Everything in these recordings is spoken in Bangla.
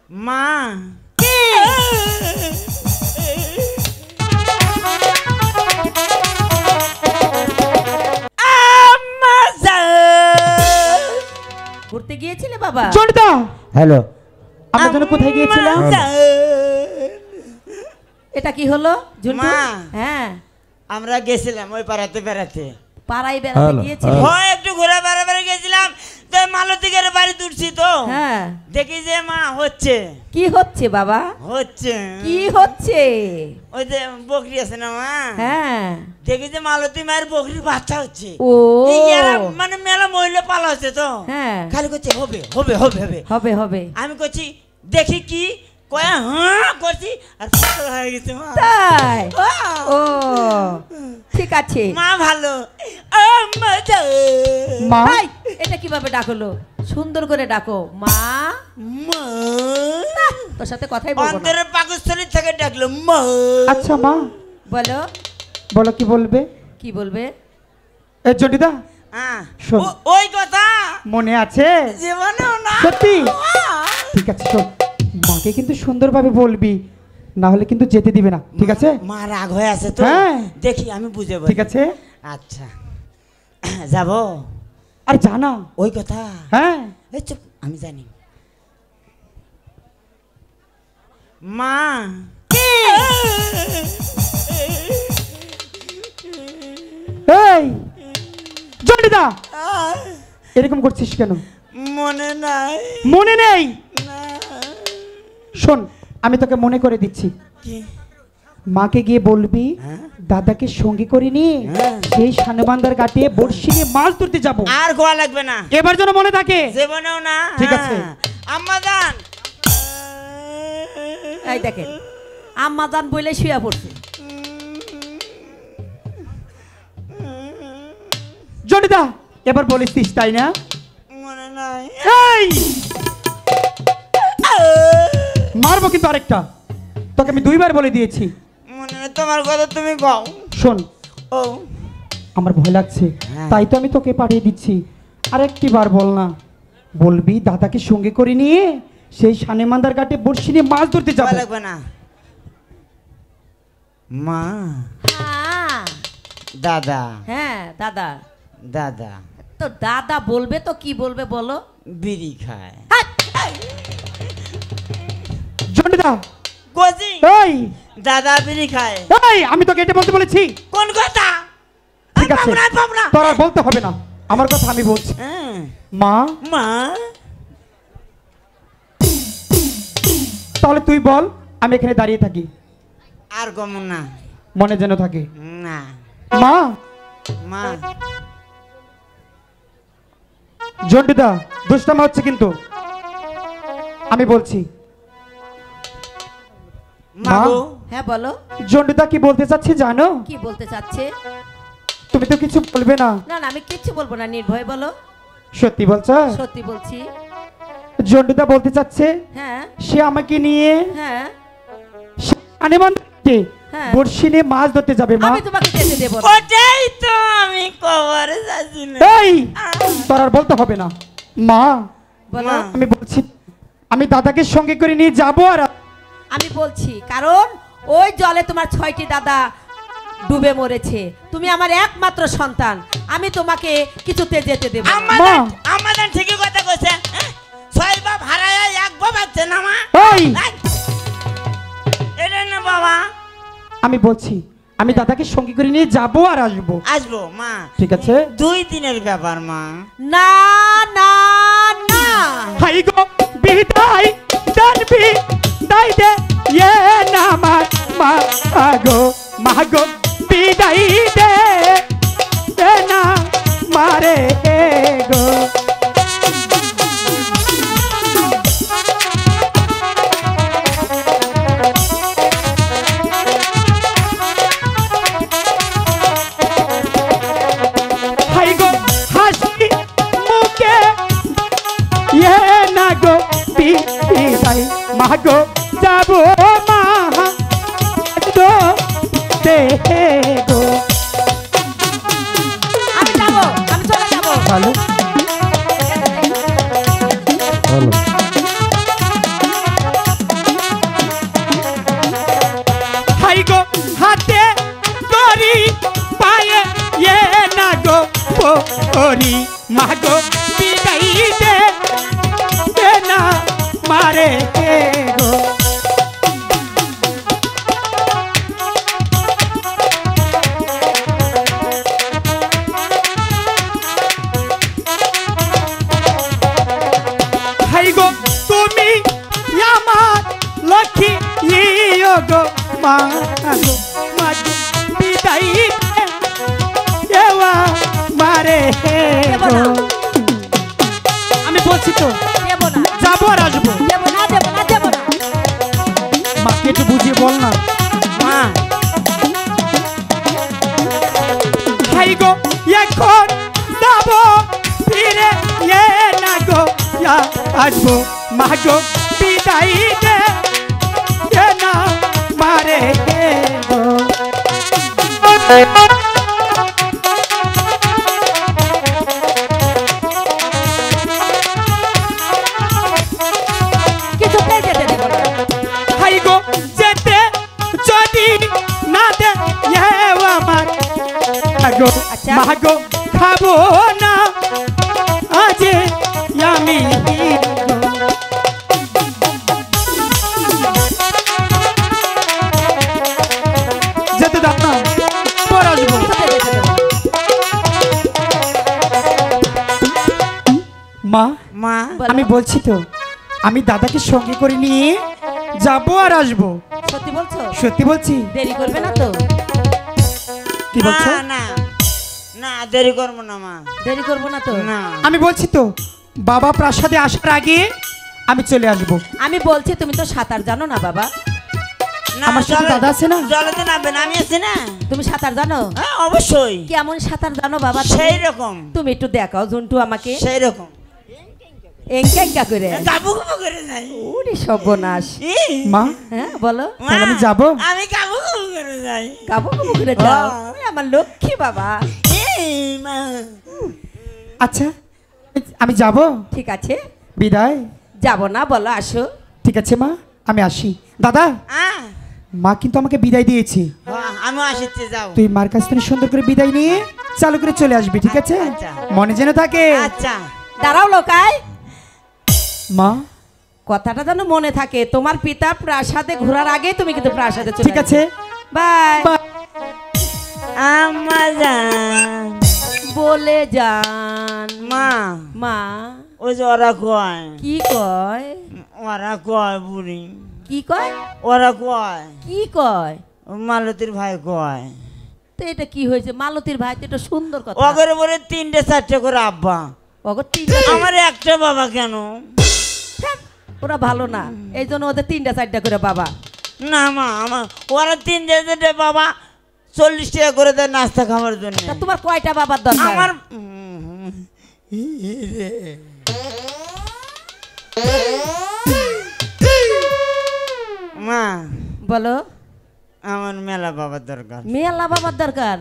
মা ঘুরতে গিয়েছিলে বাবা? জন্টুদা হ্যালো, আমরা যেন কোথায় গিয়েছিলাম? এটা কি হলো ঝুন্টু? মা। হ্যাঁ, আমরা গেছিলাম ওই পাড়াতে বেড়াতে। পাড়ায় বেড়াতে গিয়েছিলে? হয় একটু ঘোরা বেড়াতে গেছিলাম তো মালতীকের বাড়ি তুলছি তো হ্যাঁ, দেখি যে মা হচ্ছে কি হচ্ছে বাবা? হচ্ছে কি হচ্ছে? ওই যে বকরি আছে না মা, হ্যাঁ, দেখি যে মালতী মায়ের বকরির বাচ্চা হচ্ছে। ও এই মানে মেলা মহিলা পালা হচ্ছে তো, হ্যাঁ, খালি করছে হবে হবে হবে হবে হবে হবে। আমি করছি দেখি কি কয়া হ্যাঁ করছি আর পাগল হয়ে গেছে মা। তাই? ও ঠিক আছে মা ভালো। মা এই, এটা কিভাবে ডাকলো? সুন্দর করে ডাকো মা। মা তোর সাথে কথাই বলবো না। অন্তরের পাকস্থলী থেকে ডাকলো মা। আচ্ছা মা বলো বলো কি বলবে? কি বলবে? এ জন্টুদা শোন। ওই কথা মনে আছে? জীবনেও না। সত্যি? ঠিক আছে শোন, মাকে কিন্তু সুন্দরভাবে বলবি, না হলে কিন্তু যেতে দিবে না, ঠিক আছে? মা রাগ হয়ে আছে তো, হ্যাঁ। দেখি আমি বুঝে বলি। ঠিক আছে। আচ্ছা যাব। আর জানা ওই কথা। হ্যাঁ এই চুপ, আমি জানি। মা এই জন্টুদা এরকম করছিস কেন? মনে নাই। মনে নেই? না। শোন আমি তোকে মনে করে দিচ্ছি। কি? মাকে গিয়ে বলবি দাদাকে সঙ্গে করে নিয়ে সেই সানবান্দার ঘাটে বড়শি নিয়ে মাছ ধরতে যাব। আর গোয়া লাগবে না, এবার যেন মনে থাকে। জীবনেও না। ঠিক আছে। আম্মা জান। এই দেখেন আম্মা জান বলে শুয়ে পড়ছে। জন্টুদা এবার বলিস তাই না? মনে নাই। এই মারবো কিন্তু আরেকটা, তোকে আমি 2বার বলে দিয়েছি। মনে নাই, তোমার কথা তুমি কও। শোন ও আমার ভয় লাগছে, তাই তো আমি তোকে পাঠিয়ে দিচ্ছি। আরেকটি বার বল না, বলবি দাদাকে সঙ্গে করে নিয়ে সেই সানেমান্দার ঘাটে বড়শি নিয়ে মাছ ধরতে যাব। গোয়া লাগবে না। মা হ্যাঁ দাদা হ্যাঁ দাদা। দাদা তো দাদা বলবে তো কি বলবে বলো? বিড়ি খায়। জন্টুদা কোজি এই দাদা বিড়ি খায়। এই আমি তোকে এটা বলতে বলেছি। কোন কথা? ঠিক আছে তোর আর বলতে হবে না, আমার কথা আমি বলছি। মা মা তাহলে তুই বল, আমি এখানে দাঁড়িয়ে থাকি, আর কম না। মনে যেন থাকে। না মা মা জন্টুদা দুষ্টামা হচ্ছে কিন্তু, আমি বলছি। মা গো। হ্যাঁ বলো জন্টুদা কি বলতে চাচ্ছে জানো? কি বলতে চাচ্ছে? তুমি তো কিছু বলবে না? না না আমি কিচ্ছু বলবো না, নির্ভয় বলো। সত্যি বলছ? সত্যি বলছি। জন্টুদা বলতে চাচ্ছে হ্যাঁ সে আমাকে নিয়ে হ্যাঁ আনেমানকে হ্যাঁ। বড়শি নিয়ে মাছ ধরতে যাবে। মা আমি তোমাকে যেতে দেব না। ওটাই তো আমি কবরে যাচ্ছি না। এই তোর আর বলতে হবে না। মা বলো। আমি বলছি আমি দাদাকে সঙ্গে করে নিয়ে যাব। আর আমি বলছি কারণ ওই জলে তোমার 6টি দাদা ডুবে মরেছে, তুমি আমার একমাত্র সন্তান, আমি তোমাকে কিছুতে যেতে দেব না। আমাদের ঠিকই কথা কইছে। 6 বাপ হারায় 1 বাপ আছে না মা। এই এটা না বাবা। আমি বলছি আমি দাদাকে সঙ্গে করে নিয়ে যাব আর আসবো। আসবো মা। ঠিক আছে 2 দিনের ব্যাপার মা। না না না হাই গো বিদায় দানবি দাই দে এ না আমার মা গো বিদায় দে এ না মারে গো। হাই গো হাসি মুখে এ না গো বিদায় মা গো যাবো মা গো দে গো। আমি যাব, আমি চলে যাব। ভালো ভালো মারে গো। হাই গো তুমি আমার লক্ষ্মী ইয়ো গো মা গো মা গো বিদায় দেওয়া মারে দেবো গো। না। আমি বলছি তো দেবো না, যাবো আর আসবো। দেবো না, দেবো না, দেবো না। মাকে একটু বুঝিয়ে বল না। মা হাই গো এখন যাবো ফিরে না গো আসবো মা গো বিদায় দে না মারে গো। কিছুতেই যেতে দেবো না। হাই গো যেতে যদি না দে আমার গো আচ্ছা। মা গো খাবো না আজ আমি যেতে দাও না পর আসবো। কিছুতেই যেতে দেবো না। মা মা বলো। আমি বলছি তো আমি দাদাকে সঙ্গে করে নিয়ে যাবো আর আসবো। সত্যি বলছো? সত্যি বলছি। দেরি করবে না তো? কি বলছো? না না না দেরি করবো না মা। দেরি করবো না তো? না আমি বলছি তো বাবা প্রাসাদে আসার আগে আমি চলে আসবো। আমি বলছি তুমি তো সাঁতার জানো না বাবা? না আমার সাথে দাদা আছে না? জলেতে নামবেন আমি আছি না। তুমি সাঁতার জানো? হ্যাঁ অবশ্যই কেমন সাঁতার জানো বাবা তুমি? সেই রকম তুমি একটু দেখাও ঝুন্টু আমাকে। সেই রকম এঙ্কা এঙ্কা করে। কাবু কাবু করে যাই। ওরে সর্বনাশ। মা হ্যাঁ বলো। মা, তাহলে আমি যাবো? আমি কাবু কাবু করে যাই। কাবু কাবু করে যাও। হ্যাঁ। ওরে আমার লক্ষ্মী বাবা। এই মা আচ্ছা আমি যাব। ঠিক আছে, বিদায়। যাব না বলো, আসো। ঠিক আছে মা আমি আসি। দাদা মা কিন্তু আমাকে বিদায় দিয়েছে। আমি আসিতে যাও। তুই মার কাছ থেকে সুন্দর করে বিদায় নিয়ে চালু করে চলে আসবি, ঠিক আছে? আচ্ছা। মনে যেন থাকে। আচ্ছা দাঁড়াও লোকাই, মা কথাটা যেন মনে থাকে। তোমার পিতা প্রাসাদে ঘোরার আগে তুমি কিন্তু প্রাসাদে চলে ঠিক আছে। বাই। বাই। আমার জান বলে যান। মা মা ওই যে ওরা কয় কি কয়? ওরা কয় বুড়ি কি কয়? ওরা কয় কি কয়? মালতীর ভাই কয় তো এটা কি হয়েছে? মালতীর ভাই তো এটা সুন্দর কথা। ওগরে বলে 3টে 4টে করে আব্বা, ওগো তিনটা, আমার একটা বাবা কেন? ওরা ভালো না, এই জন্য ওদের 3টা 4টা করে বাবা। না মা আমার ওরা 3টে 4টে বাবা 40 টাকা করে দেয় নাস্তা খাওয়ার জন্য। তা তোমার কয়টা বাবার দরকার? আমার মা বলো। আমার মেলা বাবার দরকার। মেলা বাবার দরকার?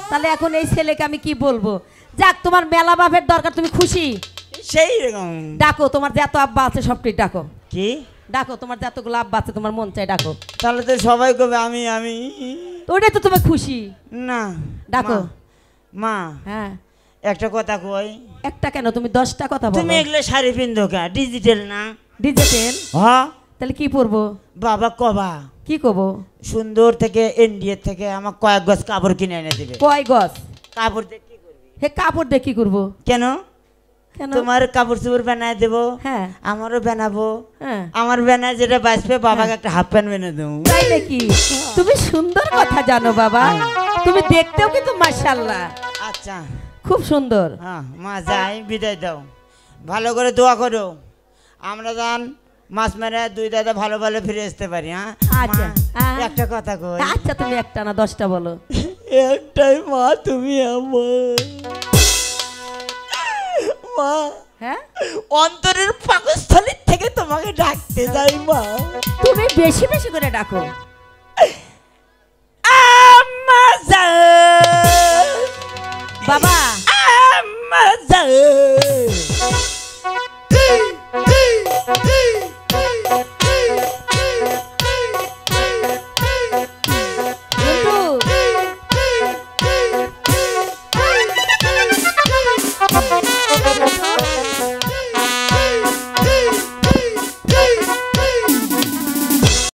তাহলে এখন এই ছেলেকে আমি কি বলবো? যাক, তোমার মেলা বাপের দরকার, তুমি খুশি? সেই রকম ডাকো, তোমার যত আব্বা আছে সবটাই ডাকো। কি? ডাকো, তোমার যতগুলো আব্বা আছে তোমার মন চাই ডাকো। তাহলে তো সবাই কবে আমি আমি তো ওটাই তো তুমি খুশি। না ডাকো। মা হ্যাঁ, একটা কথা কই। একটা কেন, তুমি 10টা কথা তুমি বলো। এগুলো শাড়ি পিন্ধো কা? ডিজিটাল না? ডিজেটেন? হ্যাঁ তাহলে কি পরবো? বাবা কবা কি করবো? সুন্দর থেকে ইন্ডিয়া থেকে আমার কয়েক গজ কাপড় কিনে এনে দিবে। কয় গজ? কাপড় দিয়ে কি করবি? হে কাপড় দিয়ে কি করবো? কেন? কেন? তোমার কাপড় চোপড় বানায় দেবো, হ্যাঁ আমারও বানাবো। হ্যাঁ, আমার বানায় যেটা বাঁচবে বাবাকে একটা হাফ প্যান্ট বেনে দেবো। তাই নাকি? তুমি সুন্দর কথা জানো বাবা, তুমি দেখতেও কিন্তু মাশাআল্লাহ আচ্ছা খুব সুন্দর। হ্যাঁ মা যাই, বিদায় দাও। ভালো করে দোয়া করো আমরা যান মাছ মেরে 2 দাদা ভালো ভালো ফিরে আসতে পারি। হ্যাঁ আচ্ছা, মা, হ্যাঁ। একটা কথা কই। আচ্ছা, তুমি একটা না 10টা বলো। একটাই মা, তুমি আমার মা। হ্যাঁ, অন্তরের পাকস্থলীর থেকে তোমাকে ডাকতে যাই মা। তুমি বেশি বেশি করে ডাকো।